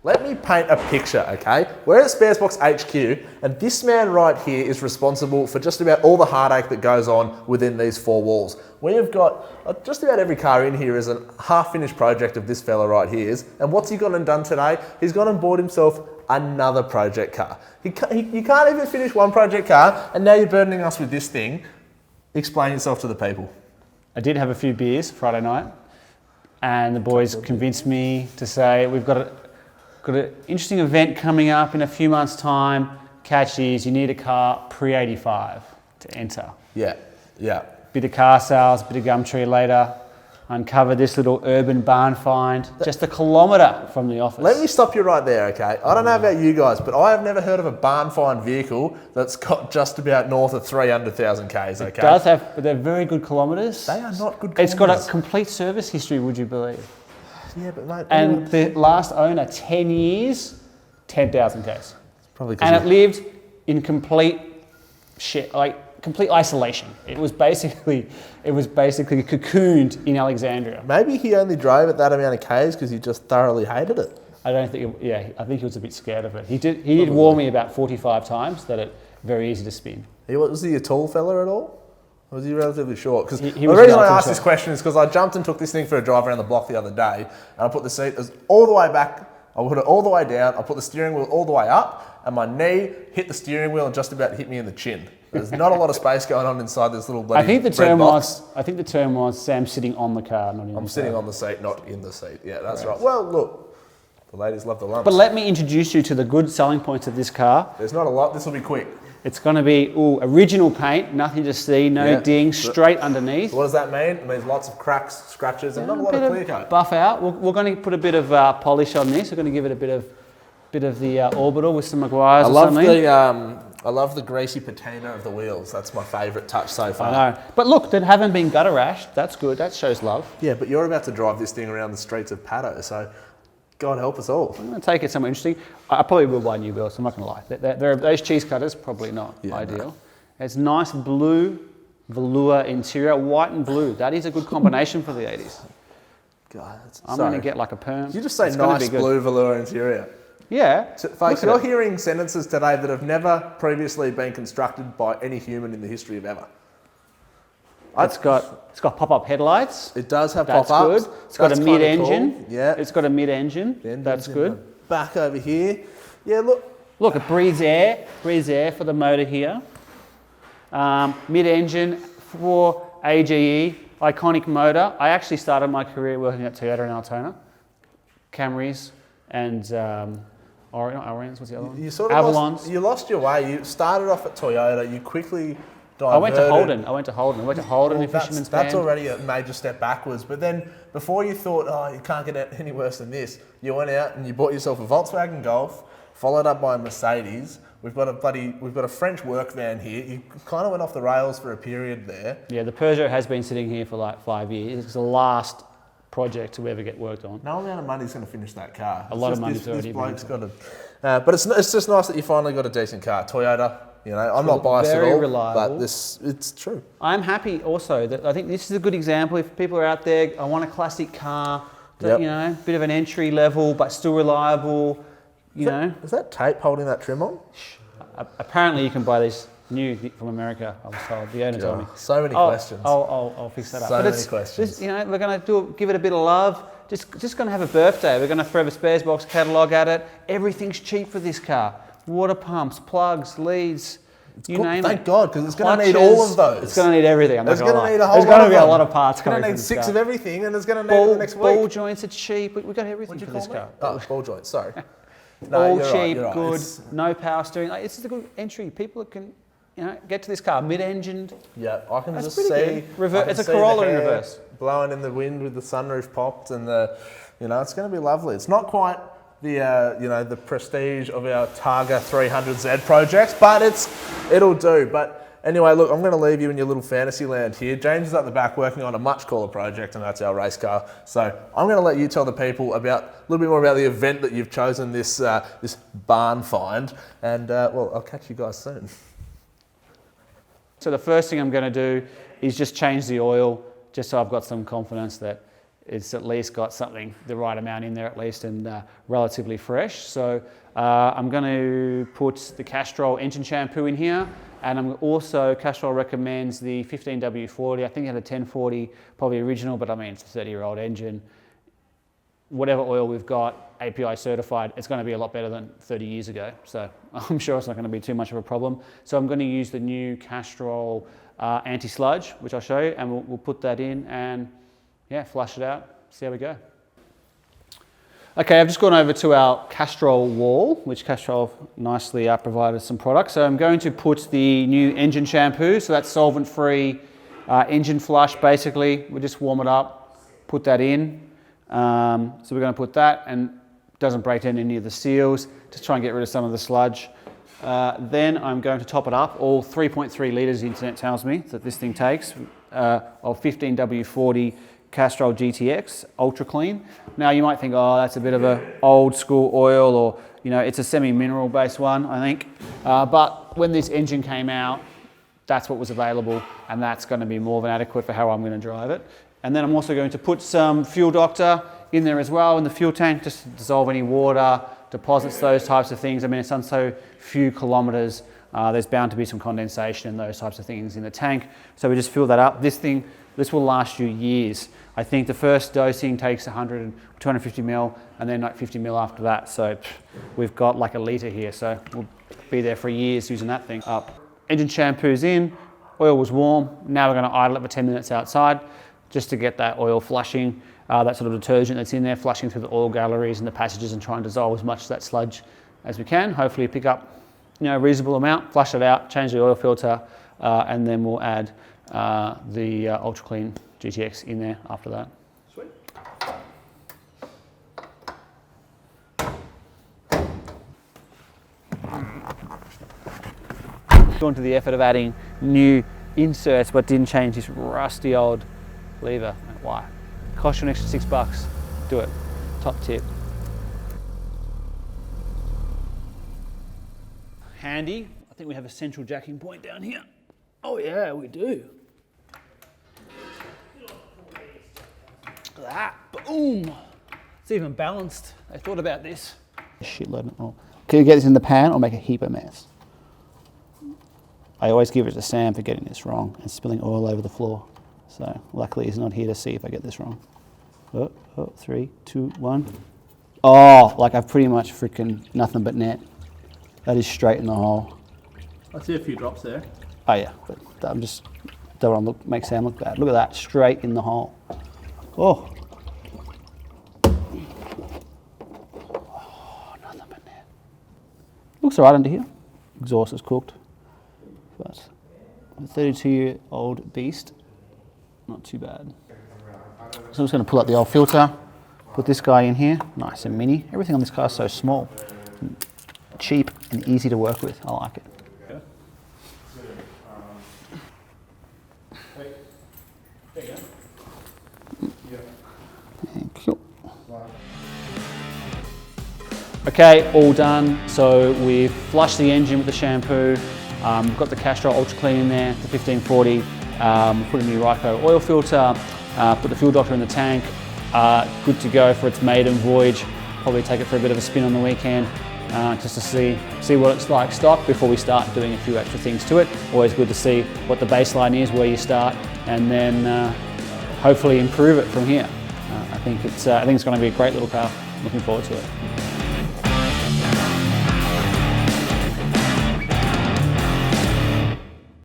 Let me paint a picture, okay? We're at Sparesbox HQ, and this man right here is responsible for just about all the heartache that goes on within these four walls. We have got just about every car in here is a half-finished project of this fella right here. And what's he gone and done today? He's gone and bought himself another project car. You can't even finish one project car, and now you're burdening us with this thing. Explain yourself to the people. I did have a few beers Friday night, and the boys convinced me to say, we've got an interesting event coming up in a few months' time. Catch is, you need a car pre-85 to enter. Yeah. Bit of car sales, bit of Gumtree later. Uncover this little urban barn find, just a kilometre from the office. Let me stop you right there, okay? I don't know about you guys, but I have never heard of a barn find vehicle that's got just about north of 300,000 Ks, okay? It does have, but they're very good kilometres. They are not good kilometres. It's got a complete service history, would you believe? Yeah, but mate... And the last owner, 10 years, 10,000 Ks. Probably and it lived in complete complete isolation. It was basically cocooned in Alexandria. Maybe he only drove at that amount of Ks because he just thoroughly hated it. I don't think, I think he was a bit scared of it. He did warn me about 45 times that it's very easy to spin. Was he a tall fella at all? Or was he relatively short? Because the was reason I asked this question is because I jumped and took this thing for a drive around the block the other day, and I put the seat all the way back, I put it all the way down, I put the steering wheel all the way up, and my knee hit the steering wheel and just about hit me in the chin. There's not a lot of space going on inside this little bloody I think the term box. was Sam sitting on the car, not in the car. I'm sitting on the seat, not in the seat. Yeah, that's right. Well, look, the ladies love the lumps. But let me introduce you to the good selling points of this car. There's not a lot. This will be quick. It's going to be original paint, nothing to see, no ding, straight underneath. So what does that mean? It means lots of cracks, scratches, and not a lot of clear coat. Buff out. We're going to put a bit of polish on this. We're going to give it a bit of the orbital with some Maguires or something. I love the greasy patina of the wheels. That's my favourite touch so far. I know. But look, they haven't been gutter rashed. That's good. That shows love. Yeah, but you're about to drive this thing around the streets of Paddo, so God help us all. I'm going to take it somewhere interesting. I probably will buy new wheels, I'm not going to lie. Those cheese cutters, probably not ideal. No. It's nice blue velour interior, white and blue. That is a good combination for the 80s. God, I'm going to get like a perm. Did you just say nice blue velour interior? Yeah. So, folks, you're hearing sentences today that have never previously been constructed by any human in the history of ever. It's got pop-up headlights. It does have pop-ups. That's good. It's got a mid-engine. Cool. Yeah. It's got a mid-engine. That's good. Back over here. Yeah, look. Look, it breathes air. Breathes air for the motor here. Mid-engine for AGE, iconic motor. I actually started my career working at Toyota and Altona, Camrys, and Orions. What's the other one? Avalons. You lost your way. You started off at Toyota. You quickly diverted. I went to Holden. Fisherman's That's already a major step backwards. But then before you thought, oh, you can't get any worse than this, you went out and you bought yourself a Volkswagen Golf, followed up by a Mercedes. We've got a French work van here. You kind of went off the rails for a period there. Yeah, the Peugeot has been sitting here for like 5 years. It's the last project to ever get worked on. No amount of money's going to finish that car. A lot of money's already been. This bloke's got a... but it's just nice that you finally got a decent car. Toyota, you know, I'm not biased at all. Very reliable. But it's true. I'm happy also that I think this is a good example. If people are out there, I want a classic car, that, you know, bit of an entry level, but still reliable, you know. Is that tape holding that trim on? Apparently you can buy these new from America, I was told. The owner told me. So many questions. I'll fix that up. So many questions. You know, we're going to give it a bit of love. Just going to have a birthday. We're going to throw the Sparesbox catalogue at it. Everything's cheap for this car. Water pumps, plugs, leads, name it. Thank God, because it's going to need all of those. It's going to need everything. It's going to need a whole There's going to be a lot of parts coming. It's going to need 6 of everything, and it's going to need the next week. Ball joints are cheap. We've got everything for this car. Oh, ball joints. Sorry. All cheap, good, no power steering. Like, it's a good entry. People can, get to this car mid-engined. Yeah, I can just see. It's a Corolla in reverse. Blowing in the wind with the sunroof popped, and it's going to be lovely. It's not quite the prestige of our Targa 300Z projects, but it'll do. But anyway, look, I'm going to leave you in your little fantasy land here. James is at the back working on a much cooler project, and that's our race car. So I'm going to let you tell the people a little bit more about the event that you've chosen, this barn find, and I'll catch you guys soon. So the first thing I'm going to do is just change the oil, just so I've got some confidence that it's at least got something, the right amount in there at least, and relatively fresh. So I'm going to put the Castrol engine shampoo in here, and I'm also, Castrol recommends the 15W40. I think it had a 1040, probably original, but I mean, it's a 30-year-old engine. Whatever oil we've got, API certified, it's going to be a lot better than 30 years ago. So I'm sure it's not going to be too much of a problem. So I'm going to use the new Castrol anti-sludge, which I'll show you, and we'll put that in and yeah, flush it out, see how we go. Okay, I've just gone over to our Castrol wall, which Castrol nicely provided some products. So I'm going to put the new engine shampoo, so that's solvent-free engine flush basically. We'll just warm it up, put that in. So we're going to put that, and it doesn't break down any of the seals, just try and get rid of some of the sludge. Then I'm going to top it up, all 3.3 litres the internet tells me that this thing takes, of 15W40 Castrol GTX Ultra Clean. Now you might think, oh, that's a bit of a old school oil, or you know, it's a semi-mineral based one, I think. But when this engine came out, that's what was available, and that's going to be more than adequate for how I'm going to drive it. And then I'm also going to put some Fuel Doctor in there as well in the fuel tank, just to dissolve any water, deposits, those types of things. I mean, it's on so few kilometres, there's bound to be some condensation and those types of things in the tank. So we just fill that up. This will last you years. I think the first dosing takes 100, 250 mil, and then like 50 mil after that. So we've got like a litre here, so we'll be there for years using that thing up. Engine shampoo's in, oil was warm. Now we're going to idle it for 10 minutes outside just to get that oil flushing, that sort of detergent that's in there, flushing through the oil galleries and the passages, and try and dissolve as much of that sludge as we can. Hopefully pick up, you know, a reasonable amount, flush it out, change the oil filter, and then we'll add the Ultra Clean GTX in there after that. Sweet. Gone to the effort of adding new inserts, but didn't change this rusty old lever. Why? Cost you an extra $6. Do it. Top tip. Handy. I think we have a central jacking point down here. Oh yeah, we do. Look at that. Boom. It's even balanced. They thought about this. Shitload of oil. Can you get this in the pan or make a heap of mess? I always give it to Sam for getting this wrong and spilling oil over the floor. So luckily he's not here to see if I get this wrong. Oh, 3, 2, 1. Oh, like I've pretty much freaking nothing but net. That is straight in the hole. I see a few drops there. Oh yeah, but I'm just, don't want to make Sam look bad. Look at that, straight in the hole. Oh, nothing but net. Looks alright under here. Exhaust is cooked. But a 32-year-old beast, not too bad. So I'm just going to pull out the old filter, put this guy in here, nice and mini. Everything on this car is so small, cheap and easy to work with. I like it. Thank you. Okay, all done. So we've flushed the engine with the shampoo. We've got the Castrol Ultra Clean in there, the 1540. Put a new Ryco oil filter, put the Fuel Doctor in the tank. Good to go for its maiden voyage. Probably take it for a bit of a spin on the weekend, just to see what it's like stock before we start doing a few extra things to it. Always good to see what the baseline is, where you start, and then hopefully improve it from here. I think it's going to be a great little car. Looking forward to it.